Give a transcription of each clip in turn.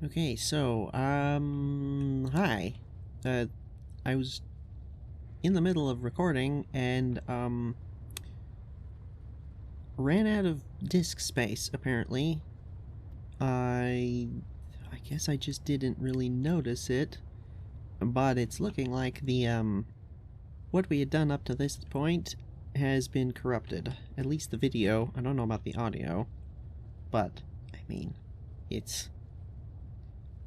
Okay, so, hi. I was in the middle of recording and, ran out of disk space, apparently. I guess I just didn't really notice it, but it's looking like the, what we had done up to this point has been corrupted. At least the video. I don't know about the audio, but, I mean, it's...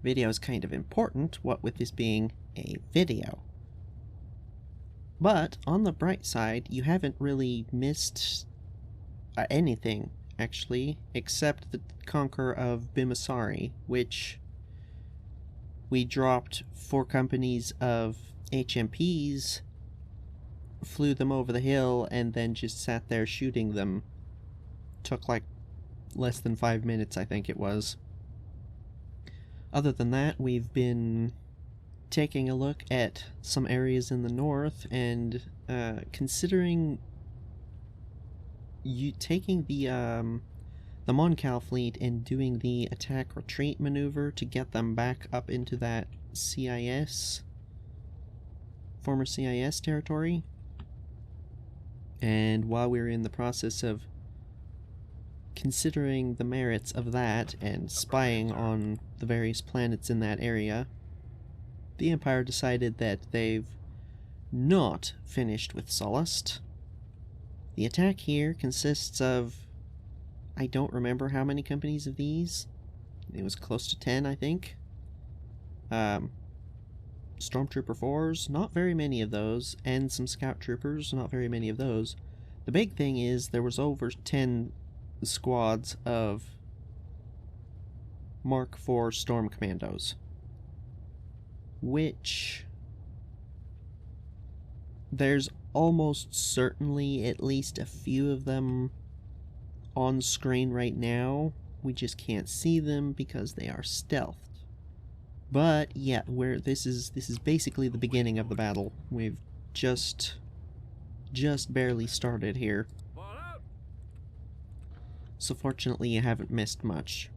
Video is kind of important, what with this being a video. But, on the bright side, you haven't really missed anything, actually, except the conquer of Bimasari, which we dropped 4 companies of HMPs, flew them over the hill, and then just sat there shooting them. Took like less than 5 minutes, I think it was. Other than that, we've been taking a look at some areas in the north and considering taking the Moncal fleet and doing the attack retreat maneuver to get them back up into that CIS, former CIS territory. And while we're in the process of considering the merits of that and spying on the various planets in that area, the Empire decided that they've not finished with Sullust. The attack here consists of... I don't remember how many companies of these. It was close to 10, I think. Stormtrooper 4s, not very many of those, and some Scout Troopers, not very many of those. The big thing is there was over 10 squads of Mark IV Storm Commandos, which there's almost certainly at least a few of them on screen right now. We just can't see them because they are stealthed. But yeah, this is basically the beginning of the battle. We've just barely started here. So fortunately you haven't missed much.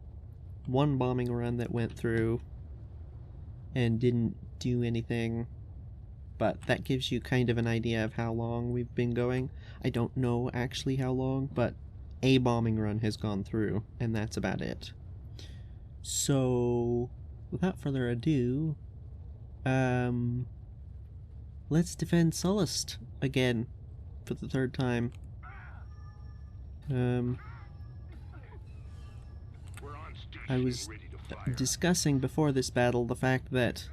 One bombing run that went through and didn't do anything, but that gives you kind of an idea of how long we've been going. I don't know actually how long, but a bombing run has gone through, and that's about it. So, without further ado, let's defend Sullust again for the 3rd time. I was discussing before this battle the fact that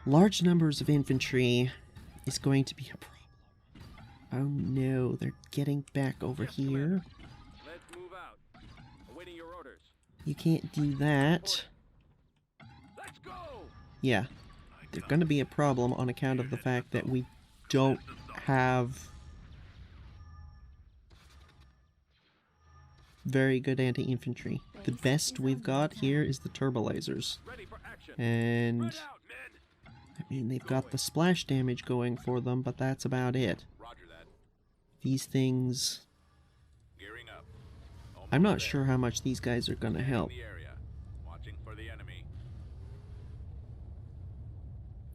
large numbers of infantry is going to be a problem. Oh no, they're getting back over here. Let's move out. Awaiting your orders. You can't do that. Let's go. Yeah, they're going to be a problem on account of the fact that we don't have very good anti-infantry. The best we've got here is the turbo lasers. And I mean, they've got the splash damage going for them, but that's about it. These things... I'm not sure how much these guys are gonna help.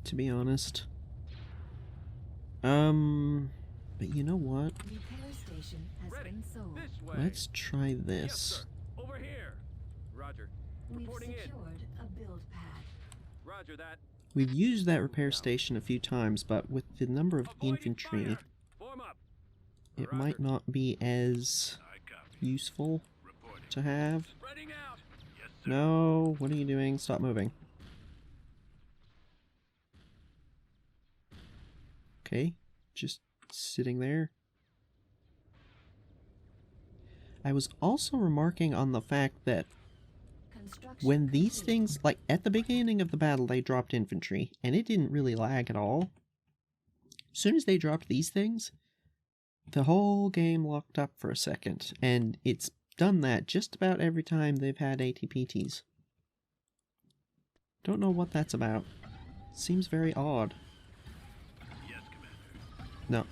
To be honest. But you know what? Let's try this. Over here. Roger. Reporting in. A build pad. Roger that. We've used that repair station a few times, but with the number of infantry, it might not be as useful to have. No, what are you doing? Stop moving. Okay, just sitting there. I was also remarking on the fact that when these things, like at the beginning of the battle they dropped infantry, and it didn't really lag at all. As soon as they dropped these things, the whole game locked up for a second, and it's done that just about every time they've had ATPTs. Don't know what that's about. Seems very odd. No.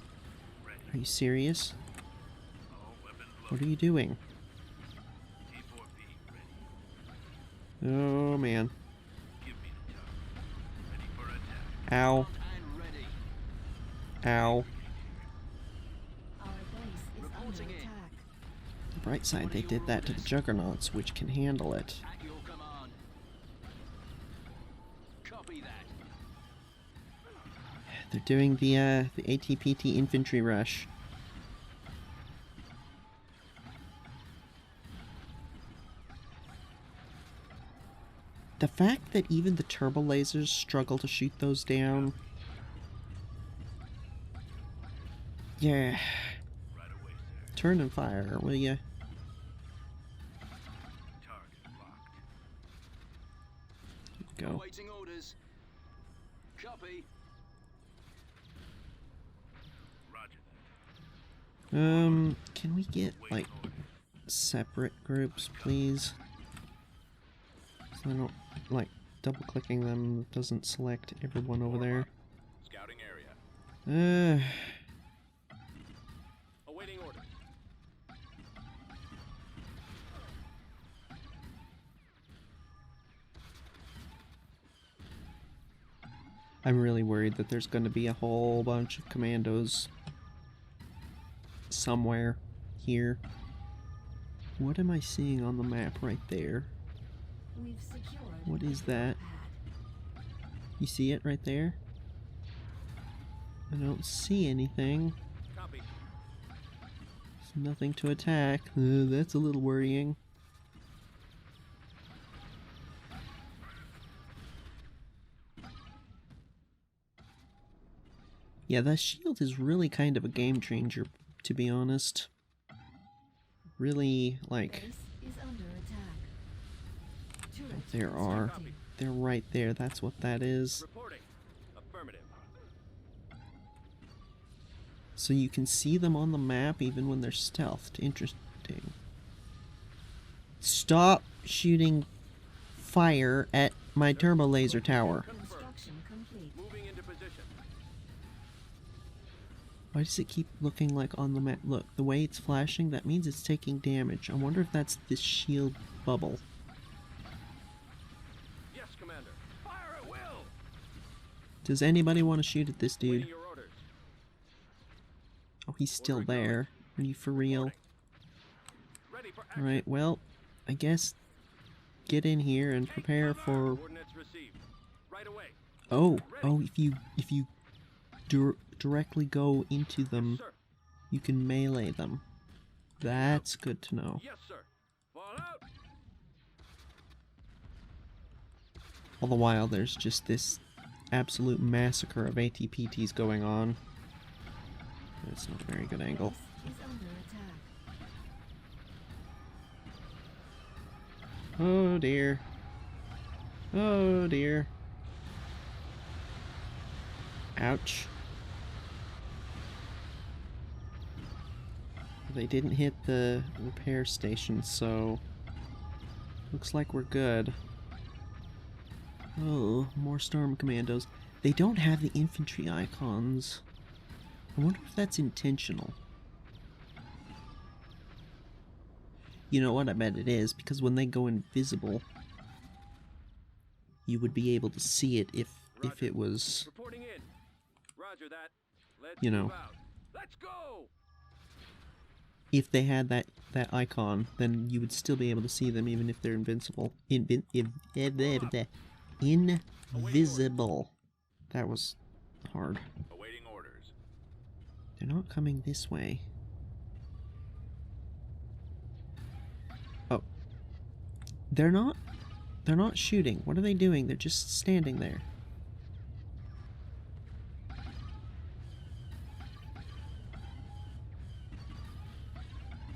Are you serious? What are you doing? Oh man. Give me the target. Ready for attack. Ow. And ready. Ow. Our base is Reporting under in. attack. The bright side, they did that to the Juggernauts, which can handle it. At your command. Copy that. They're doing the ATPT infantry rush. The fact that even the turbo lasers struggle to shoot those down. Yeah. Right away, sir. Turn and fire, will ya? Target locked. Go. Awaiting orders. Copy. Roger that. Can we get, like, separate groups, please? So I don't, like, double-clicking them doesn't select everyone over there. Scouting area. Uh, Awaiting orders. I'm really worried that there's going to be a whole bunch of commandos somewhere here. What am I seeing on the map right there? We've secured What is the that? pad. You see it right there? I don't see anything. Copy. There's nothing to attack. That's a little worrying. Yeah, that shield is really kind of a game changer, to be honest. Really, like, Base is under attack. Turret there are. constructing. They're right there, that's what that is. Reporting. Affirmative. So you can see them on the map even when they're stealthed. Interesting. Stop shooting fire at my turbo laser tower. Construction complete. Moving into position. Why does it keep looking like on the map? Look, the way it's flashing, that means it's taking damage. I wonder if that's this shield bubble. Yes, Commander. Fire at will. Does anybody want to shoot at this dude? Waiting your orders. Oh, he's still there. Are you for real? Ready for action. Alright, well, I guess get in here and prepare for... Coordinates received. Right away. Oh, if you directly go into them, Sir. you can melee them. That's good to know. Yes, sir. Fall out. All the while, there's just this absolute massacre of ATPTs going on. That's not a very good angle. Base is under attack. Oh dear. Oh dear. Ouch. They didn't hit the repair station, so looks like we're good. Oh, more Storm Commandos. They don't have the infantry icons. I wonder if that's intentional. You know what? I bet it is, because when they go invisible, you would be able to see it if it was, Reporting in. Roger that. Let's you know, move out. Let's go. if they had that icon, then you would still be able to see them even if they're invincible. Invisible. That was hard. Awaiting orders. They're not coming this way. Oh. They're not shooting. What are they doing? They're just standing there.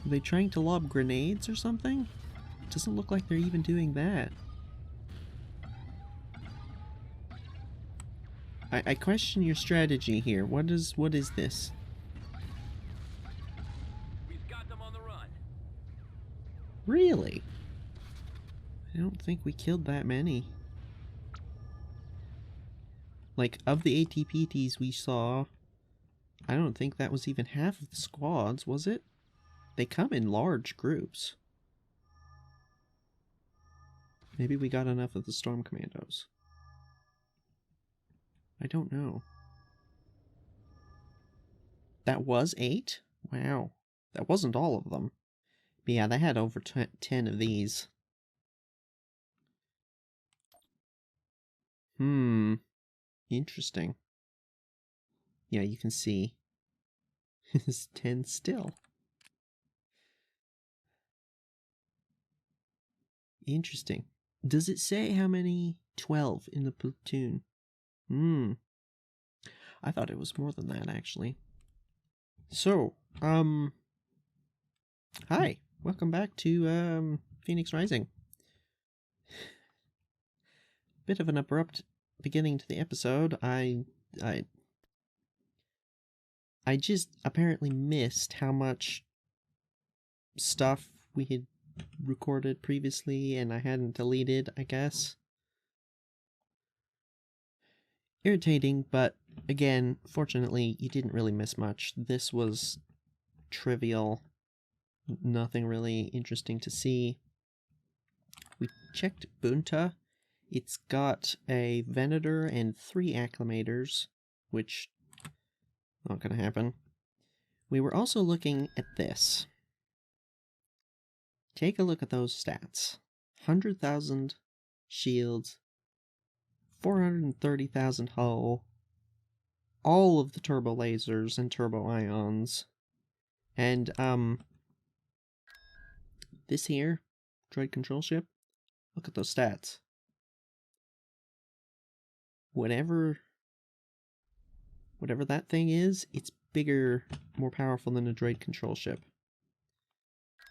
Are they trying to lob grenades or something? Doesn't look like they're even doing that. I question your strategy here. What is this? We've got them on the run. Really? I don't think we killed that many. Like, of the ATPTs we saw, I don't think that was even half of the squads, was it? They come in large groups. Maybe we got enough of the Storm Commandos. I don't know. That was 8? Wow. That wasn't all of them. But yeah, they had over 10 of these. Interesting. Yeah, you can see. It's 10 still. Interesting. Does it say how many? 12 in the platoon. I thought it was more than that, actually. So, hi. Welcome back to, Phoenix Rising. Bit of an abrupt beginning to the episode. I just apparently missed how much stuff we had recorded previously and I hadn't deleted, I guess. Irritating, but again, fortunately, you didn't really miss much. This was trivial. Nothing really interesting to see. We checked Bunta. It's got a Venator and 3 Acclimators, which not gonna happen. We were also looking at this. Take a look at those stats. 100,000 shields, 430,000 hull, all of the turbo lasers and turbo ions, and this here, droid control ship, look at those stats. Whatever that thing is, it's bigger, more powerful than a droid control ship.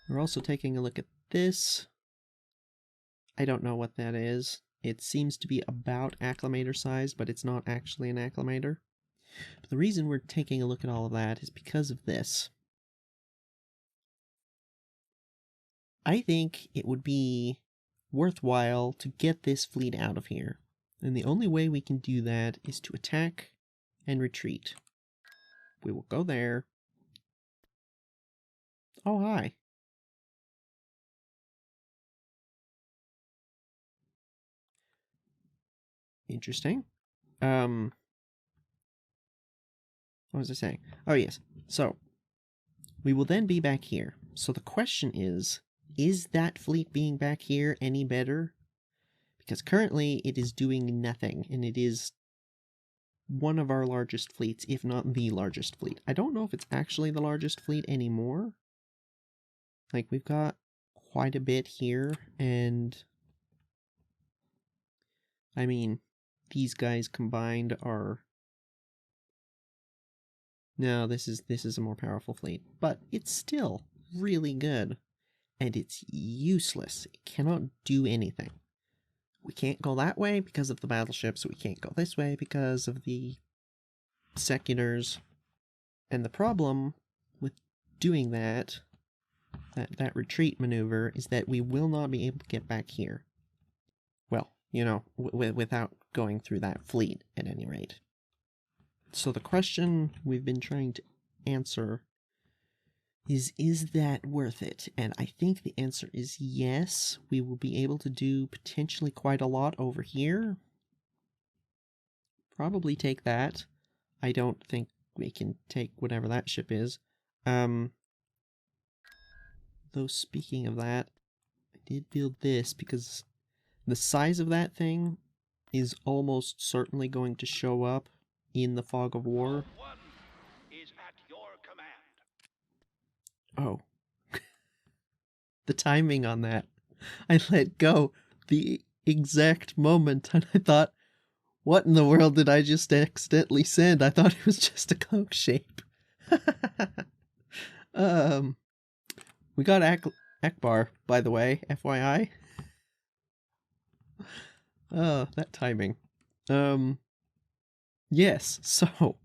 We're also taking a look at this. I don't know what that is. It seems to be about acclimator size, but it's not actually an acclimator. But the reason we're taking a look at all of that is because of this. I think it would be worthwhile to get this fleet out of here. And the only way we can do that is to attack and retreat. We will go there. Oh, hi. Interesting. What was I saying? Oh, yes. So, we will then be back here. So the question is that fleet being back here any better? Because currently it is doing nothing, and it is one of our largest fleets, if not the largest fleet. I don't know if it's actually the largest fleet anymore. Like, we've got quite a bit here, and I mean, these guys combined are... No, this is a more powerful fleet, but it's still really good, and it's useless. It cannot do anything. We can't go that way because of the battleships, we can't go this way because of the seculars, and the problem with doing that retreat maneuver is that we will not be able to get back here. Well, you know, without going through that fleet, at any rate. So the question we've been trying to answer is that worth it? And I think the answer is yes. We will be able to do potentially quite a lot over here. Probably take that. I don't think we can take whatever that ship is. Though speaking of that, I did build this because the size of that thing is almost certainly going to show up in the fog of war. One is at your command. Oh. The timing on that. I let go the exact moment and I thought, what in the world did I just accidentally send? I thought it was just a cloak shape. We got Akbar, by the way, FYI. Oh, that timing. Yes, so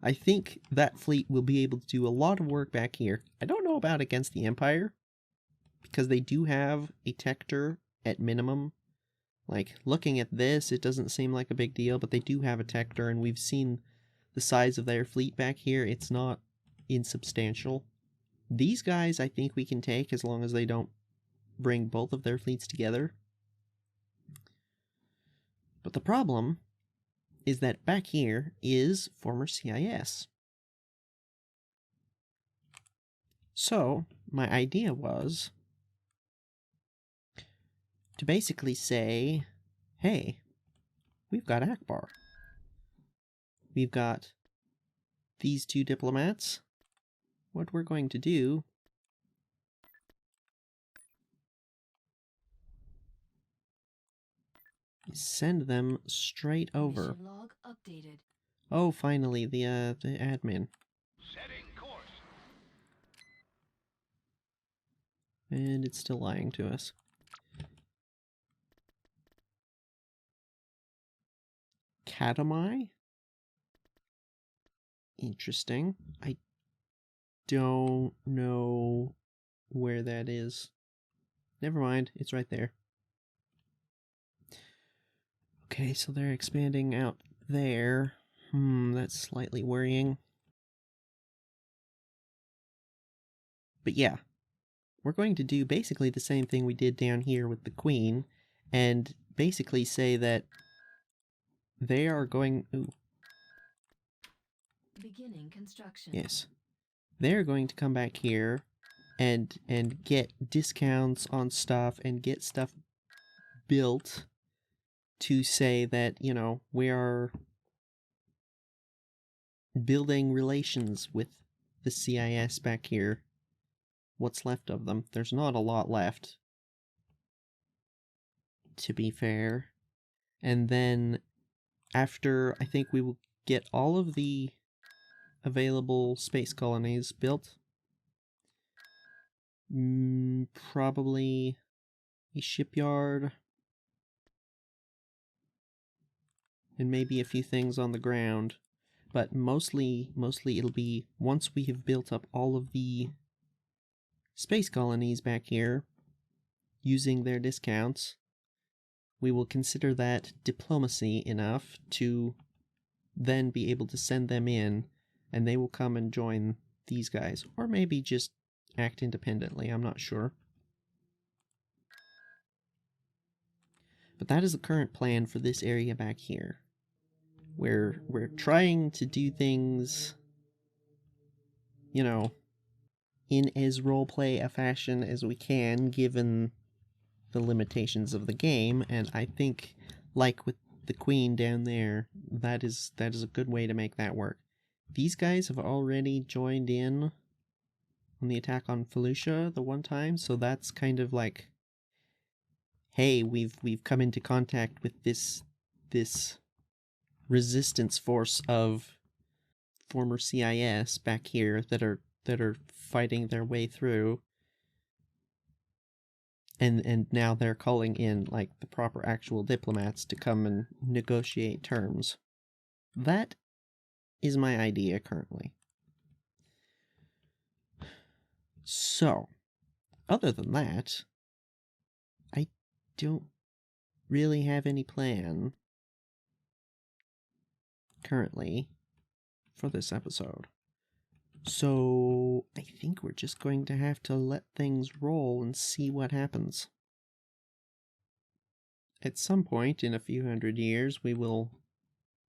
I think that fleet will be able to do a lot of work back here. I don't know about against the Empire, because they do have a Tector at minimum. Like, looking at this, it doesn't seem like a big deal, but they do have a Tector, and we've seen the size of their fleet back here. It's not insubstantial. These guys I think we can take as long as they don't bring both of their fleets together. But the problem is that back here is former CIS. So, my idea was to basically say, hey, we've got Akbar. We've got these two diplomats. What we're going to do is send them straight over. Mission log updated. Oh, finally, the admin. Setting course. And it's still lying to us. Katamai? Interesting. I don't know where that is. Never mind, it's right there. Okay, so they're expanding out there. That's slightly worrying. But yeah, we're going to do basically the same thing we did down here with the Queen, and basically say that they are going... Ooh, Beginning construction. yes. They're going to come back here and get discounts on stuff and get stuff built to say that, you know, we are building relations with the CIS back here. What's left of them. There's not a lot left, to be fair. And then after, I think we will get all of the available space colonies built. Probably a shipyard. And maybe a few things on the ground. But mostly it'll be once we have built up all of the space colonies back here, using their discounts, we will consider that diplomacy enough to then be able to send them in, and they will come and join these guys. Or maybe just act independently, I'm not sure. But that is the current plan for this area back here. We're trying to do things, you know, in as roleplay a fashion as we can, given the limitations of the game, and I think, like with the Queen down there, that is a good way to make that work. These guys have already joined in on the attack on Felucia the one time, so that's kind of like, hey, we've come into contact with this resistance force of former CIS back here that are fighting their way through, and now they're calling in like the proper actual diplomats to come and negotiate terms. That is my idea currently. So, other than that, I don't really have any plan currently for this episode. So, I think we're just going to have to let things roll and see what happens. At some point in a few hundred years, we will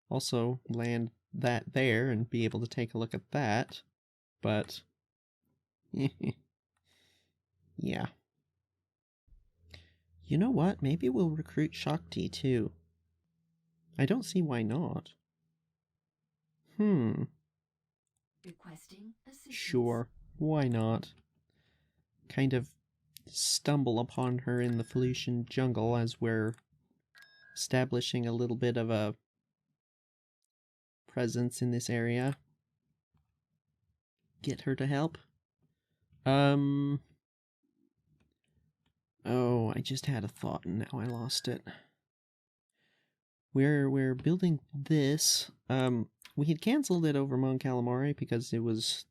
also land that there and be able to take a look at that. But, yeah. You know what? Maybe we'll recruit Shakti too. I don't see why not. Requesting assistance. Sure, why not? Kind of stumble upon her in the Felucian jungle as we're establishing a little bit of a presence in this area. Get her to help. Oh, I just had a thought and now I lost it. We're building this. We had cancelled it over Mon Calamari because it was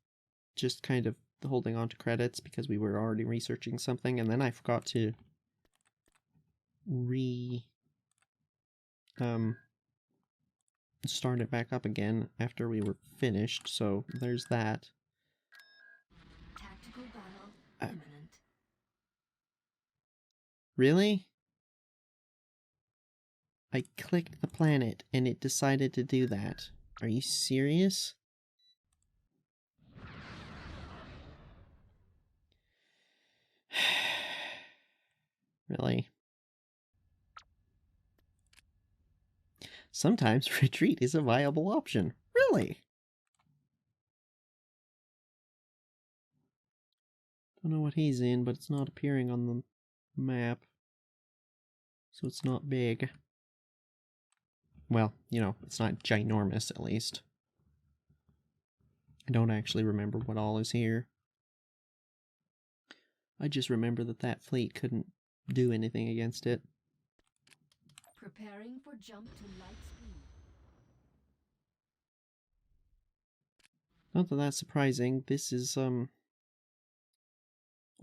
just kind of holding on to credits because we were already researching something, and then I forgot to start it back up again after we were finished, so there's that. Tactical battle imminent. Really? I clicked the planet and it decided to do that. Are you serious? Really? Sometimes retreat is a viable option. Really? Don't know what he's in, but it's not appearing on the map. So it's not big. Well, you know, it's not ginormous, at least. I don't actually remember what all is here. I just remember that that fleet couldn't do anything against it. Preparing for jump to light speed. Not that that's surprising. This is,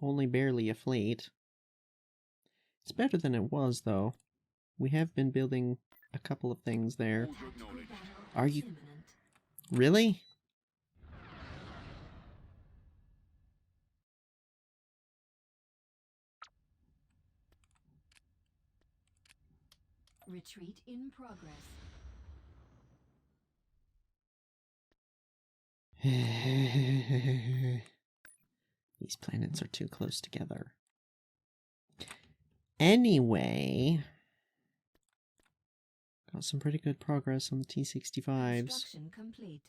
only barely a fleet. It's better than it was, though. We have been building a couple of things there. Are you... Really? Retreat in progress. These planets are too close together. Anyway... Got some pretty good progress on the T-65s. Construction complete.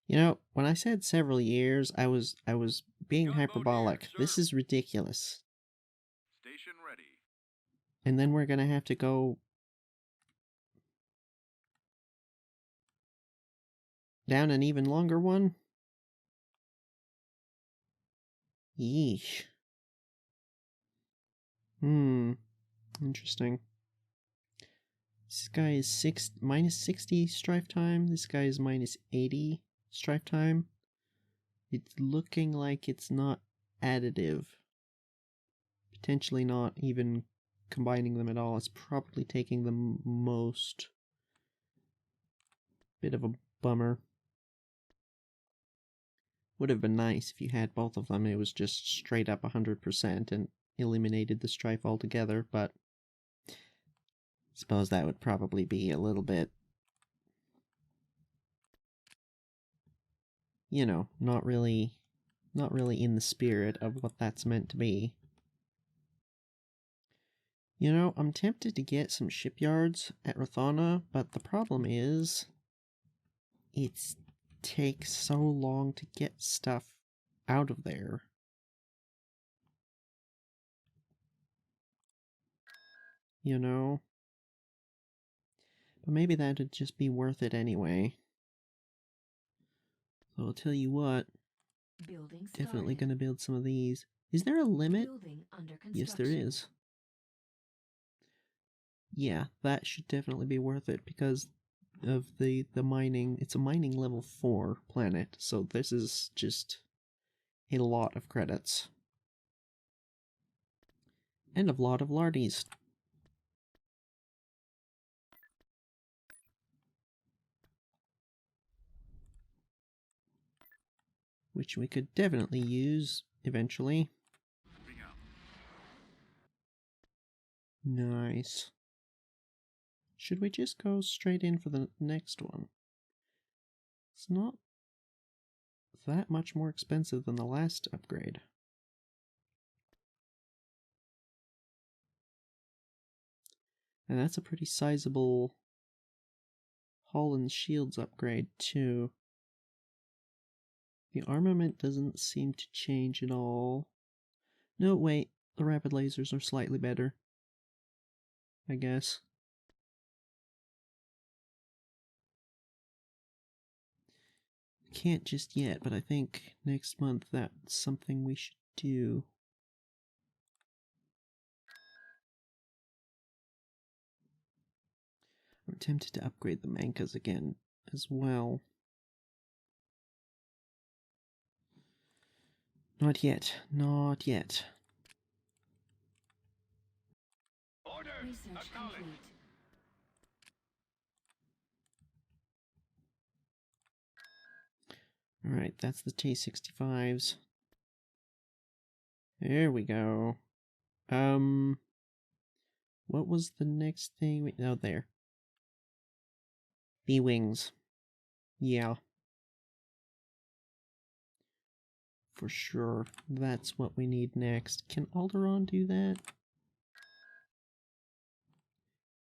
You know, when I said several years, I was being Gunboat hyperbolic. here, This sir. is ridiculous. Station ready. And then we're gonna have to go down an even longer one? Yeesh. Interesting. This guy is minus 60 strife time. This guy is minus 80 strife time. It's looking like it's not additive. Potentially not even combining them at all. It's probably taking the most. Bit of a bummer. Would have been nice if you had both of them. It was just straight up 100% and eliminated the strife altogether, but suppose that would probably be a little bit, you know, not really in the spirit of what that's meant to be. You know, I'm tempted to get some shipyards at Rathana, but the problem is it takes so long to get stuff out of there. You know? But maybe that would just be worth it anyway. So I'll tell you what, Building definitely started. gonna build some of these. Is there a limit? Building under Yes, there construction. is. Yeah, that should definitely be worth it because of the mining. It's a mining level 4 planet, so this is just a lot of credits. And a lot of lardies. Which we could definitely use eventually. Moving out. Nice. Should we just go straight in for the next one? It's not that much more expensive than the last upgrade. And that's a pretty sizable hull and shields upgrade too. The armament doesn't seem to change at all. No, wait, the rapid lasers are slightly better, I guess. Can't just yet, but I think next month that's something we should do. I'm tempted to upgrade the Mankas again as well. Not yet, not yet. Order. Research Acknowledged. complete. Alright, that's the T-65s. There we go. What was the next thing? Oh, there. B-Wings. Yeah. For sure. That's what we need next. Can Alderaan do that?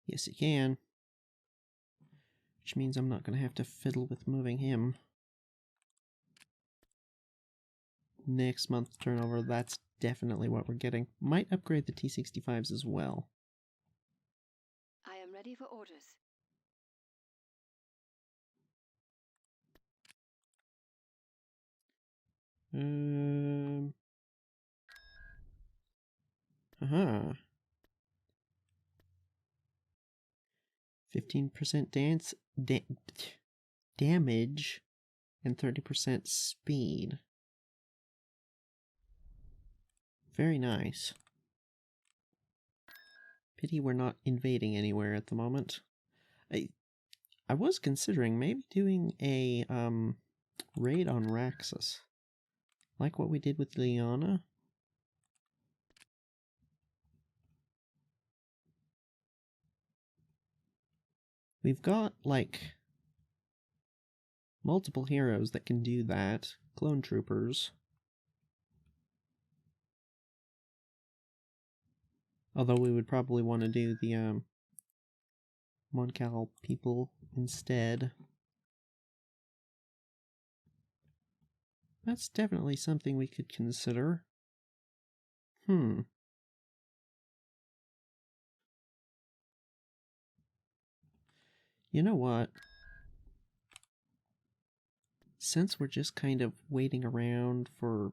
Yes, he can. Which means I'm not going to have to fiddle with moving him. Next month's turnover, that's definitely what we're getting. Might upgrade the T-65s as well. I am ready for orders. Uh-huh. 15% damage and 30% speed. Very nice. Pity we're not invading anywhere at the moment. I was considering maybe doing a raid on Raxus. Like what we did with Liana. We've got, like, multiple heroes that can do that. Clone troopers. Although we would probably want to do the Moncal people instead. That's definitely something we could consider. You know what? Since we're just kind of waiting around for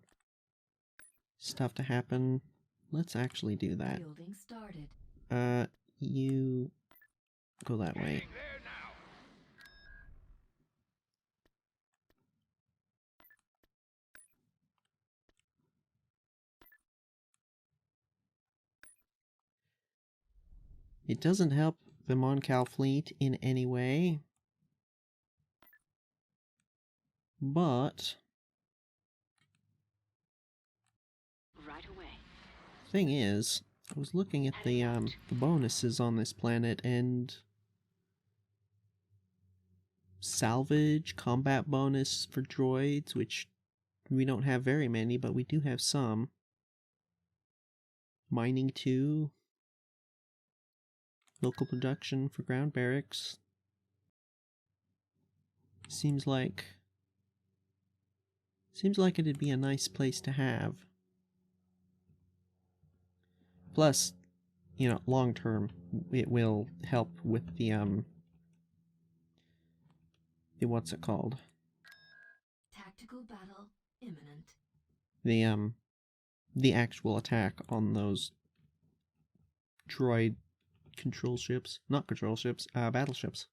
stuff to happen, let's actually do that. Building started. You go that way. It doesn't help the Moncal fleet in any way, but Right away. thing is, I was looking at the bonuses on this planet, and salvage combat bonus for droids, which we don't have very many, but we do have some. Mining 2. Local production for ground barracks. Seems like it'd be a nice place to have. Plus, you know, long term, it will help with the what's it called? Tactical battle imminent. The actual attack on those droid control ships, not control ships, battleships.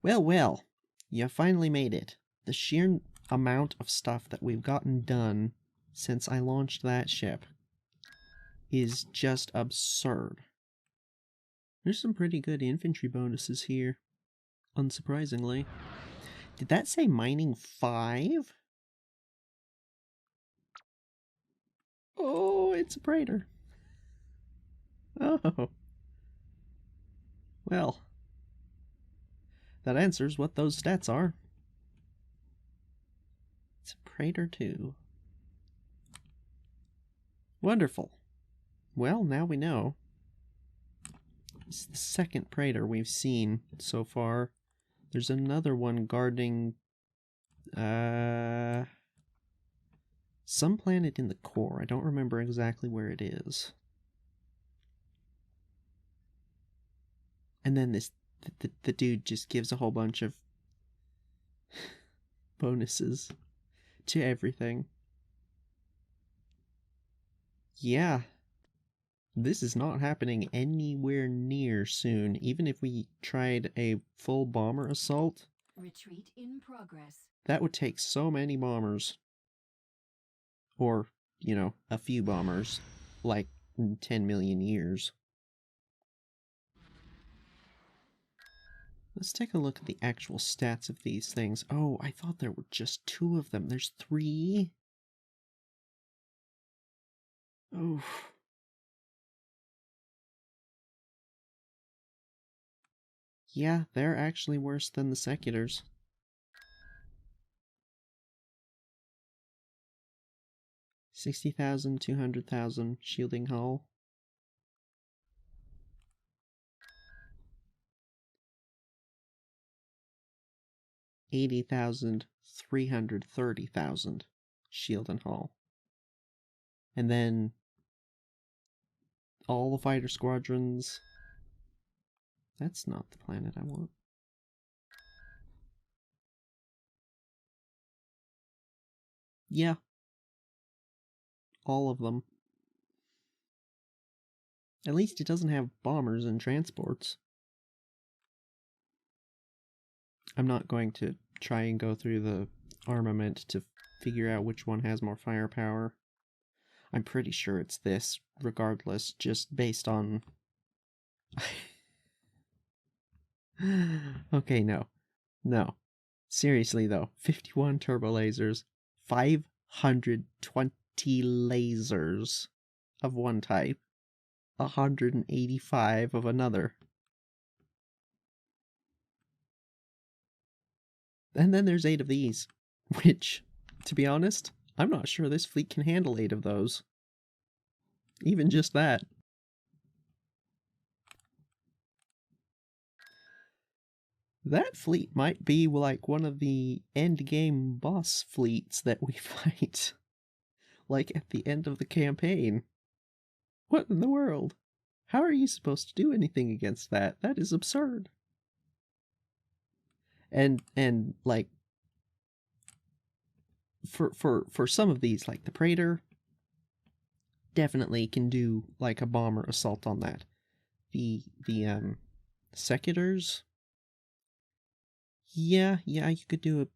Well, you finally made it. The sheer amount of stuff that we've gotten done since I launched that ship is just absurd. There's some pretty good infantry bonuses here, unsurprisingly. Did that say mining 5? Oh, it's a Praetor. Oh. Well, that answers what those stats are. It's a Praetor 2. Wonderful. Well, now we know. It's the second Praetor we've seen so far. There's another one guarding some planet in the core. I don't remember exactly where it is. And then the dude just gives a whole bunch of bonuses to everything. Yeah. This is not happening anywhere near soon. Even if we tried a full bomber assault, Retreat in progress. that would take so many bombers. Or, you know, a few bombers. Like 10 million years. Let's take a look at the actual stats of these things. Oh, I thought there were just 2 of them. There's 3? Oh. Yeah, they're actually worse than the seculars. $60,000, 200,000 shielding hull. $80,000, 330,000 shield and hull. And then all the fighter squadrons. That's not the planet I want. Yeah. All of them. At least it doesn't have bombers and transports. I'm not going to try and go through the armament to figure out which one has more firepower. I'm pretty sure it's this, regardless, just based on... Okay, no. No. Seriously, though. 51 turbo lasers, 520 lasers of one type, 185 of another. And then there's 8 of these, which, to be honest, I'm not sure this fleet can handle 8 of those. Even just that. That fleet might be like one of the endgame boss fleets that we fight. Like at the end of the campaign. What in the world? How are you supposed to do anything against that? That is absurd. And like for some of these, like the Praetor, definitely can do like a bomber assault on that. The Seculars, yeah, you could do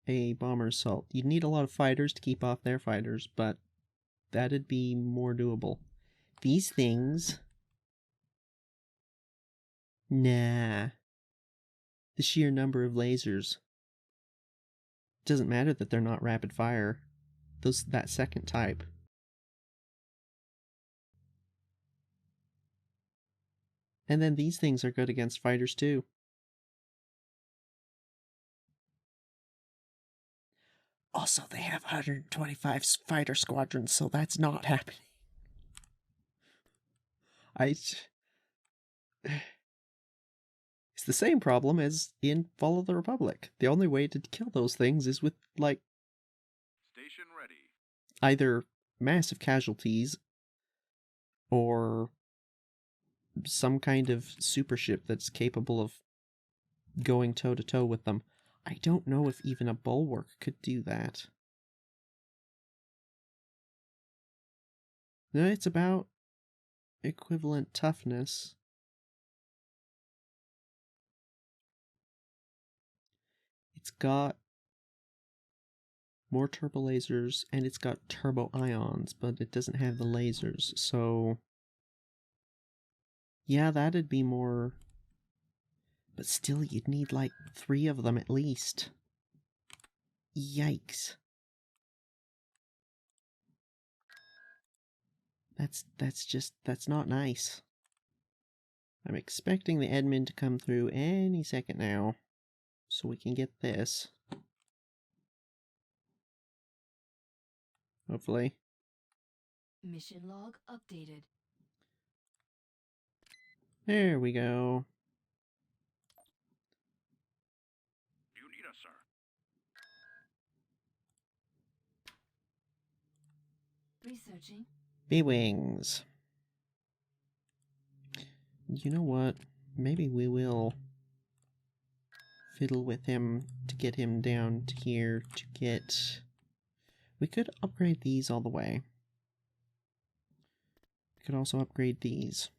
a bomber assault. You'd need a lot of fighters to keep off their fighters, but that'd be more doable. These things, nah. The sheer number of lasers. Doesn't matter that they're not rapid fire. That second type. And then these things are good against fighters too. Also, they have 125 fighter squadrons, so that's not happening. It's the same problem as in Fall of the Republic. The only way to kill those things is with, like... Station ready. Either massive casualties or some kind of super ship that's capable of going toe-to-toe with them. I don't know if even a bulwark could do that. No, it's about equivalent toughness. It's got more turbo lasers, and it's got turbo ions, but it doesn't have the lasers, so... Yeah, that'd be more... But still, you'd need like 3 of them at least. Yikes. That's not nice. I'm expecting the admin to come through any second now, so we can get this. Hopefully. Mission log updated. There we go. You need us, sir. Researching. B-Wings. You know what? Maybe we will fiddle with him to get him down to here to get... We could upgrade these all the way. We could also upgrade these.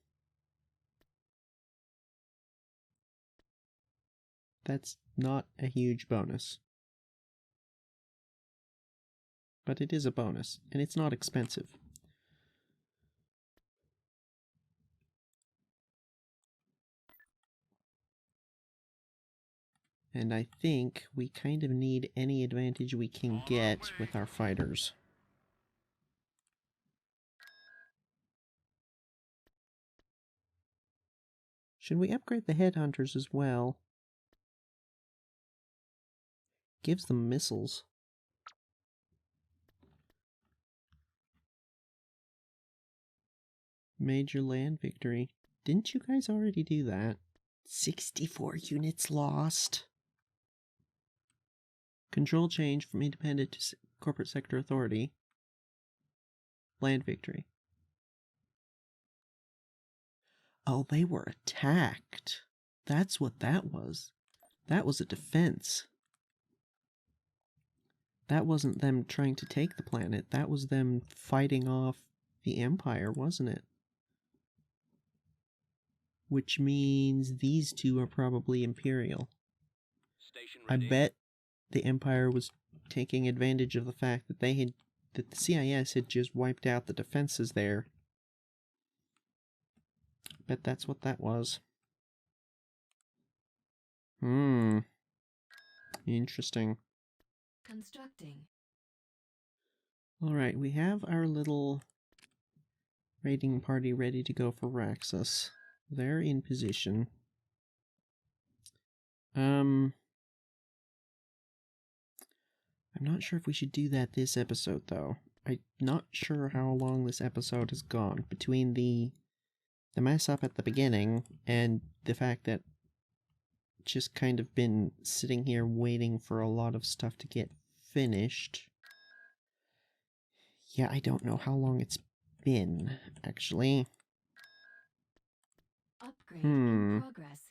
That's not a huge bonus. But it is a bonus, and it's not expensive. And I think we kind of need any advantage we can get with our fighters. Should we upgrade the headhunters as well? Gives them missiles. Major land victory. Didn't you guys already do that? 64 units lost. Control change from independent to corporate sector authority. Land victory. Oh, they were attacked. That's what that was. That was a defense. That wasn't them trying to take the planet. That was them fighting off the Empire, wasn't it? Which means these two are probably Imperial. Station I ready. bet the Empire was taking advantage of the fact that that the CIS had just wiped out the defenses there. Bet that's what that was. Interesting. Constructing. Alright, we have our little raiding party ready to go for Raxus. They're in position. I'm not sure if we should do that this episode, though. I'm not sure how long this episode has gone between the mess up at the beginning and the fact that just kind of been sitting here waiting for a lot of stuff to get finished. Yeah, I don't know how long it's been, actually. Upgrade in progress.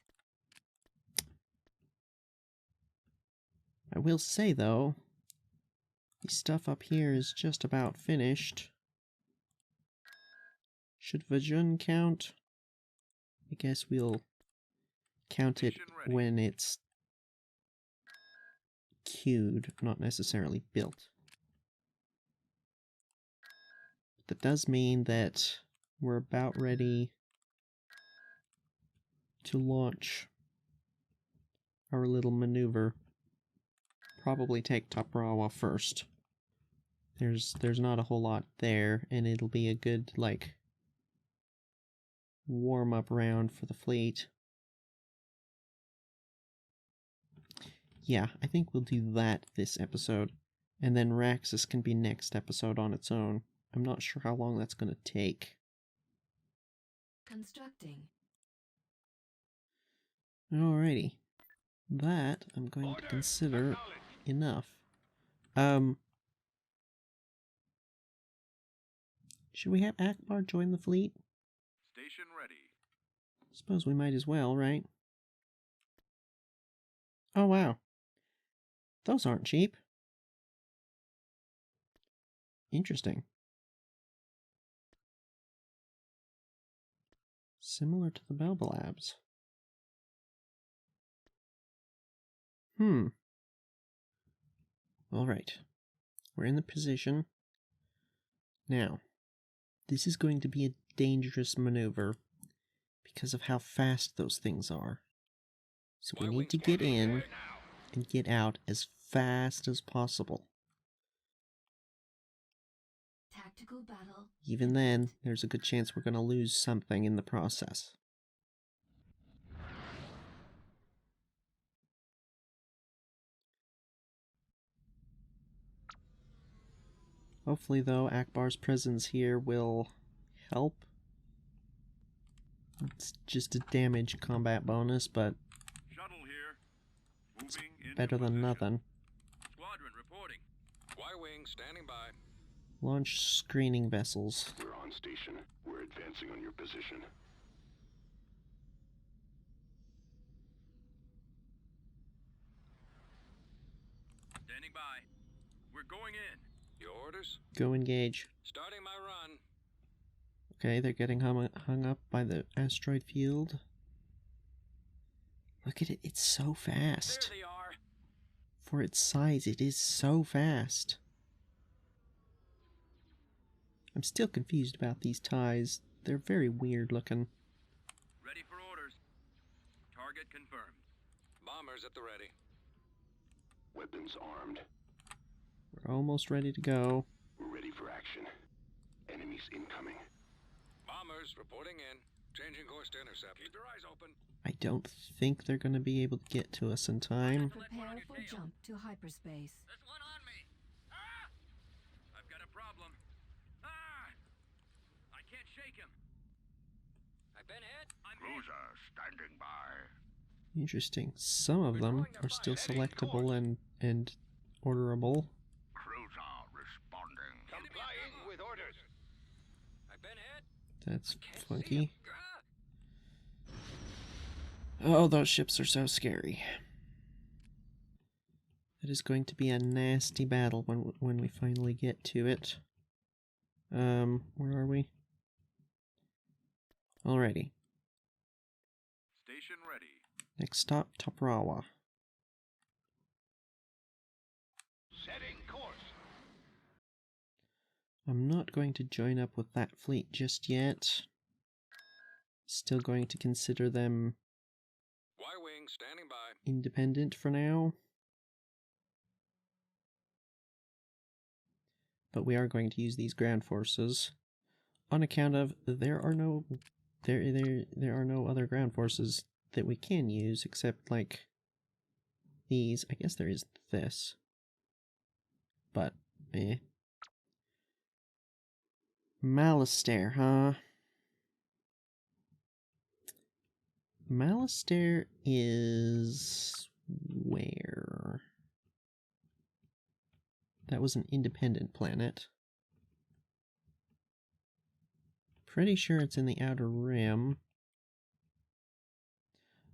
I will say, though, the stuff up here is just about finished. Should Vajun count? I guess we'll count it when it's queued, not necessarily built. That does mean that we're about ready to launch our little maneuver. Probably take Toprawa first. There's not a whole lot there, and it'll be a good, like, warm-up round for the fleet. Yeah, I think we'll do that this episode, and then Raxus can be next episode on its own. I'm not sure how long that's going to take. Constructing. Alrighty. That I'm going to consider enough. Should we have Akbar join the fleet? Station ready. Suppose we might as well, right? Oh wow. Those aren't cheap. Interesting. Similar to the Belbalabs. Alright. We're in the position. Now, this is going to be a dangerous maneuver because of how fast those things are. So we need to get in and get out as fast as possible. Tactical battle. Even then, there's a good chance we're going to lose something in the process. Hopefully, though, Akbar's presence here will help. It's just a damage combat bonus, but Shuttle here. Moving into better than position. nothing. Squadron reporting. Y-wing standing by. Launch screening vessels. We're on station. We're advancing on your position. Standing by. We're going in. Your orders? Go engage. Starting my run. Okay, they're getting hung up by the asteroid field. Look at it, it's so fast. There they are. For its size, it is so fast. I'm still confused about these ties. They're very weird looking. Ready for orders. Target confirmed. Bombers at the ready. Weapons armed. We're almost ready to go. We're ready for action. Enemies incoming. Bombers reporting in. Changing course to intercept. Keep your eyes open. I don't think they're going to be able to get to us in time. Prepare for jump to hyperspace. There's one on me. Ah! I've got a problem. Ah! I can't shake him. I've been hit. I'm hit. Cruiser standing by. Interesting. Some of them are still selectable and orderable. Cruiser responding. Complying with orders. I've been hit. That's funky. Oh, those ships are so scary. It is going to be a nasty battle when we finally get to it. Where are we? Alrighty. Station ready. Next stop, Toprawa. Setting course. I'm not going to join up with that fleet just yet. Still going to consider them Y-wing standing by. independent for now. But we are going to use these ground forces on account of there are no other ground forces that we can use except like these. I guess there is this. But Malastare, huh? Malastare is where? That was an independent planet. Pretty sure it's in the Outer Rim.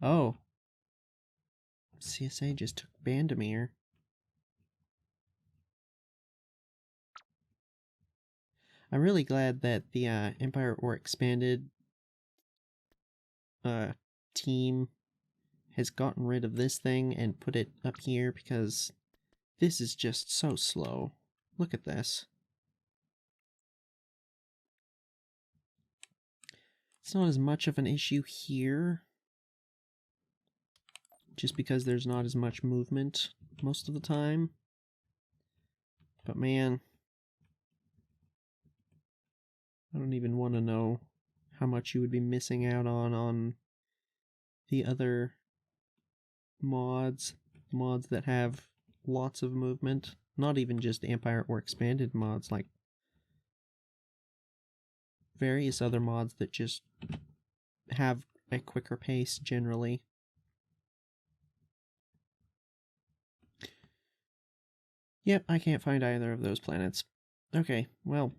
Oh. CSA just took Bandamere. I'm really glad that the Empire or Expanded team has gotten rid of this thing and put it up here, because this is just so slow. Look at this. It's not as much of an issue here, just because there's not as much movement most of the time. But man, I don't even want to know how much you would be missing out on the other mods that have lots of movement. Not even just Empire or Expanded mods, like various other mods that just have a quicker pace generally. Yep, I can't find either of those planets. Okay, well,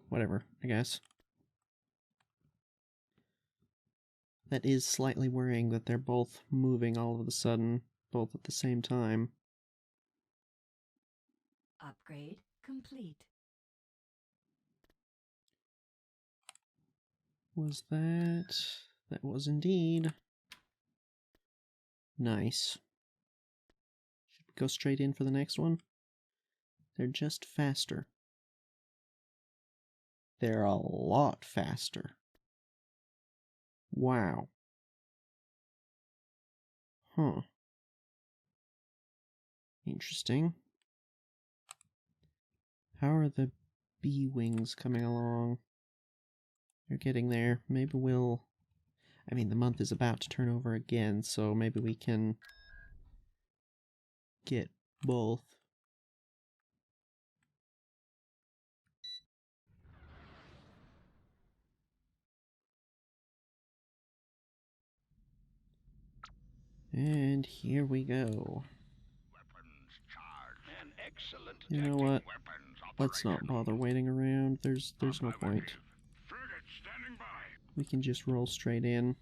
whatever, I guess. That is slightly worrying that they're both moving all of a sudden, both at the same time. Upgrade complete. Was that? That was indeed. Nice. Should we go straight in for the next one? They're just faster. They're a lot faster. Wow. Huh. Interesting. How are the B-Wings coming along? They're getting there. Maybe we'll... I mean, the month is about to turn over again, so maybe we can get both. And here we go. Weapons charged. An excellent You know what? weapons Let's not bother waiting around. There's no point. Frigate standing by. We can just roll straight in.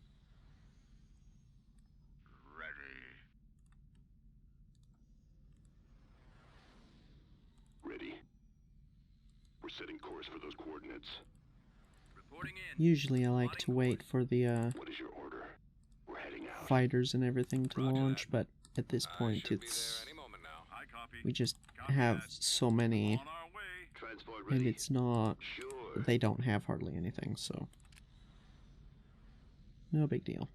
Ready. We're setting course for those coordinates. Reporting in. Usually I like to wait for the What is your order? We're heading out. fighters and everything to Roger launch, that. but at this point Should be it's... there any moment now. I copy. We just Copy have that. so many, On our way. Transport and ready. it's not... Sure. They don't have hardly anything, so... No big deal.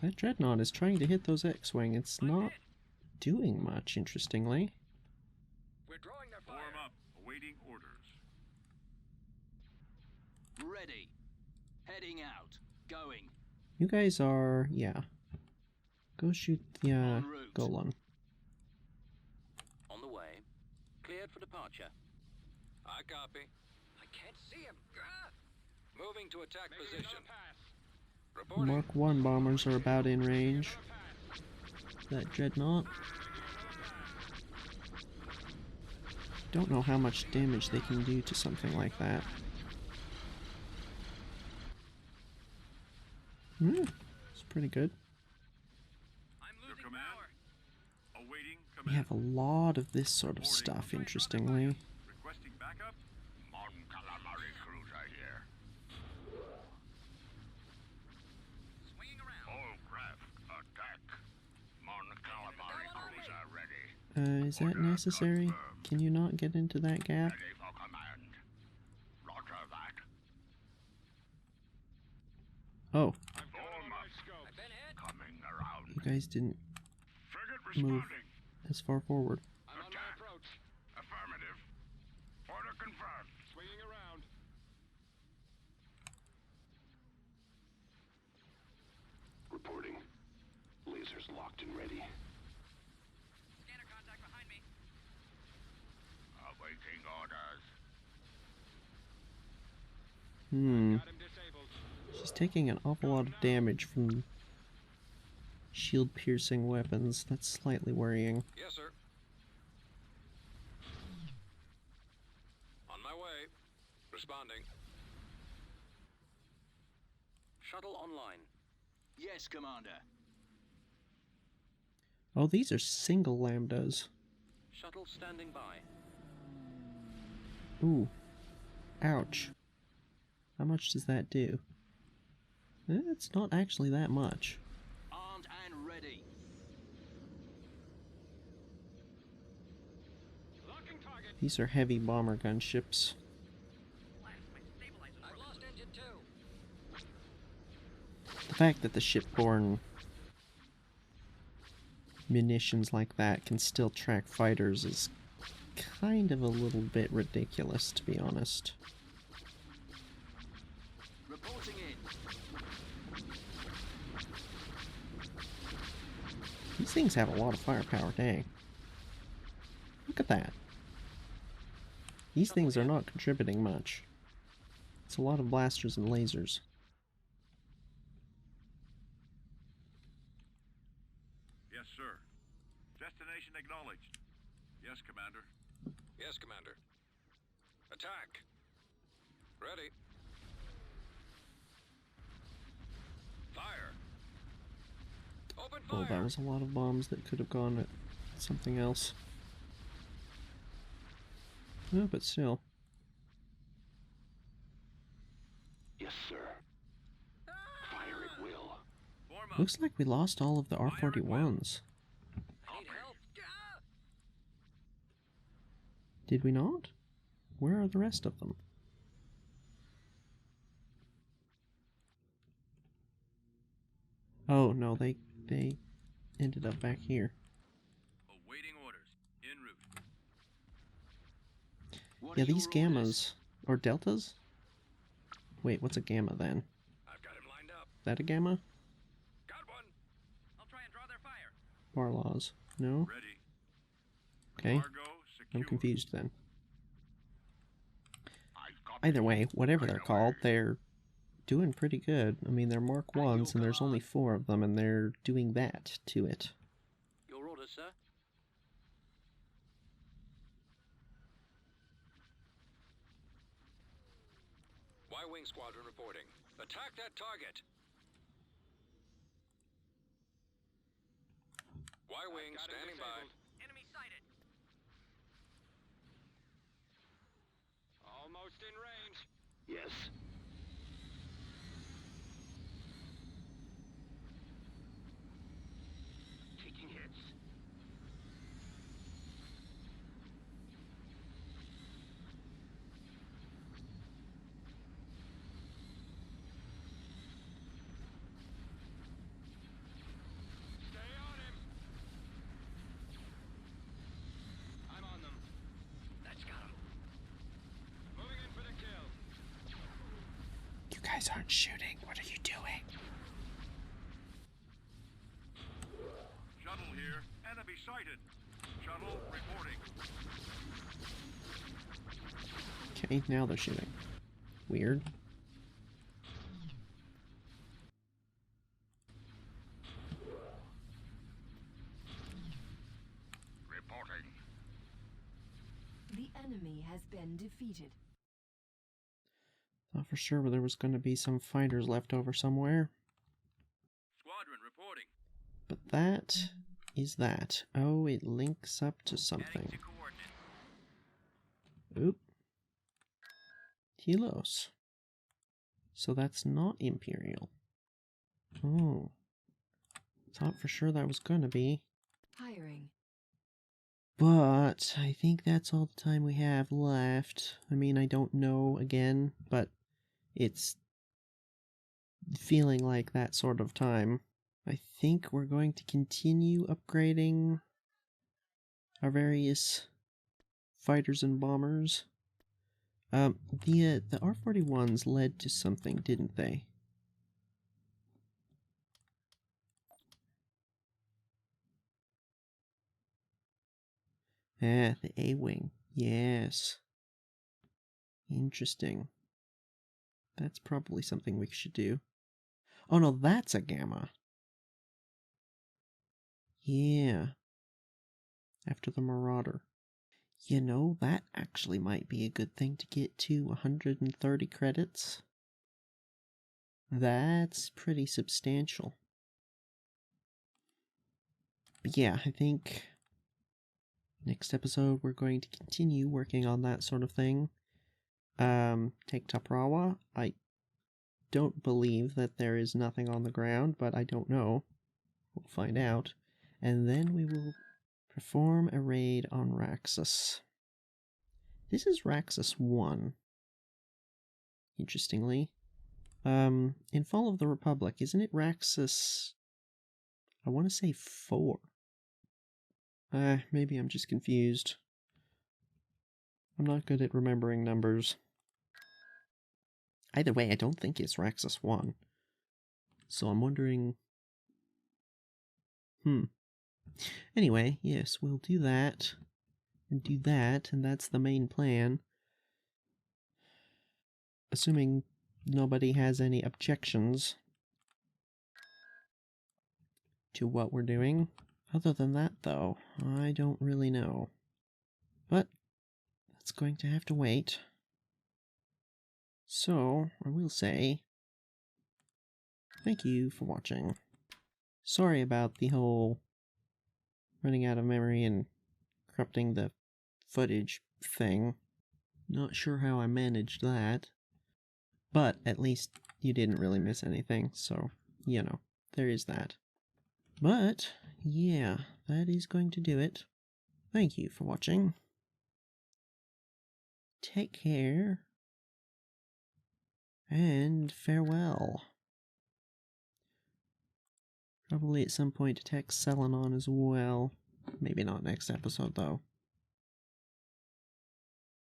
That Dreadnought is trying to hit those X-Wing. It's not doing much, interestingly. We're drawing their fire. Form up. Awaiting orders. Ready. Heading out. Going. You guys are, yeah. Go shoot the En route. Golan. On the way. Cleared for departure. I copy. I can't see him. Moving to attack position. Reporting. Mark 1 bombers are about in range. That dreadnought. Don't know how much damage they can do to something like that. It's pretty good. I'm Your losing command? power. Awaiting command. We have a lot of this sort of stuff, interestingly. Requesting backup. Mon calamari cruiser here. Swinging around. All craft attack. Mon calamari cruiser ready. Is that necessary? Can you not get into that gap? Ready for command. Roger that. Oh, I've been hit. Coming around. you guys didn't Frigate move responding. as far forward. I'm on my approach. Affirmative. Order confirmed. Swinging around. Reporting. Lasers locked and ready. Scanner contact behind me. Awaiting orders. Got him disabled. She's taking an awful lot of damage from shield-piercing weapons. That's slightly worrying. Yes, sir. On my way. Responding. Shuttle online. Yes, Commander. Oh, these are single lambdas. Shuttle standing by. Ooh. Ouch. How much does that do? It's not actually that much. Armed and ready. Locking target. These are heavy bomber gunships. I've lost engine 2. The fact that the shipborne munitions like that can still track fighters is kind of a little bit ridiculous, to be honest. Reporting in. These things have a lot of firepower, dang. Look at that. These things are not contributing much. It's a lot of blasters and lasers. Yes, sir. Destination acknowledged. Yes, Commander. Yes, Commander. Attack. Ready. Fire. Open fire. Oh, that was a lot of bombs that could have gone at something else. No, but still. Yes, sir. Fire at will. Form up. Looks like we lost all of the R41s. I need help. Did we not? Where are the rest of them? Oh, no, they ended up back here. Awaiting orders. En route. What Yeah, are these your orders? gammas, or deltas? Wait, what's a gamma then? I've got him lined up. Is that a gamma? Got one. I'll try and draw their fire. Barlaws. No? Ready. Okay, Cargo secure. I'm confused then. I've got Either way, whatever they're called, they're doing pretty good. I mean, they're Mark 1s, and there's only 4 of them, and they're doing that to it. Your orders, sir. Y-Wing Squadron reporting. Attack that target. Y-Wing standing by. Enemy sighted. Almost in range. Yes. Taking hits. Stay on him. guys aren't shooting. What are you doing? Shuttle here. Enemy sighted. Shuttle reporting. Okay, now they're shooting. Weird. Reporting. The enemy has been defeated. Thought for sure there was going to be some fighters left over somewhere. Squadron reporting. But that is that. Oh, it links up to Heading something. to coordinates. Oop. Telos. So that's not Imperial. Oh. Thought for sure that was gonna be. Hiring. But I think that's all the time we have left. I mean, I don't know again, but it's feeling like that sort of time. I think we're going to continue upgrading our various fighters and bombers. The R-41s led to something, didn't they? Ah, the A-Wing. Yes. Interesting. That's probably something we should do. Oh no, that's a Gamma. Yeah. After the Marauder. You know, that actually might be a good thing to get to 130 credits. That's pretty substantial. But yeah, I think next episode we're going to continue working on that sort of thing. Take Taprawa. I don't believe that there is nothing on the ground, but I don't know. We'll find out. And then we will perform a raid on Raxus. This is Raxus 1. Interestingly. In Fall of the Republic, isn't it Raxus... I want to say 4. Maybe I'm just confused. I'm not good at remembering numbers. Either way, I don't think it's Raxus 1. So I'm wondering... Anyway, yes, we'll do that. And do that, and that's the main plan. Assuming nobody has any objections to what we're doing. Other than that, though, I don't really know. But that's going to have to wait. So, I will say, thank you for watching. Sorry about the whole running out of memory and corrupting the footage thing. Not sure how I managed that. But at least you didn't really miss anything, so, you know, there is that. But, yeah, that is going to do it. Thank you for watching. Take care. And farewell. Probably at some point attack Selenon as well. Maybe not next episode, though.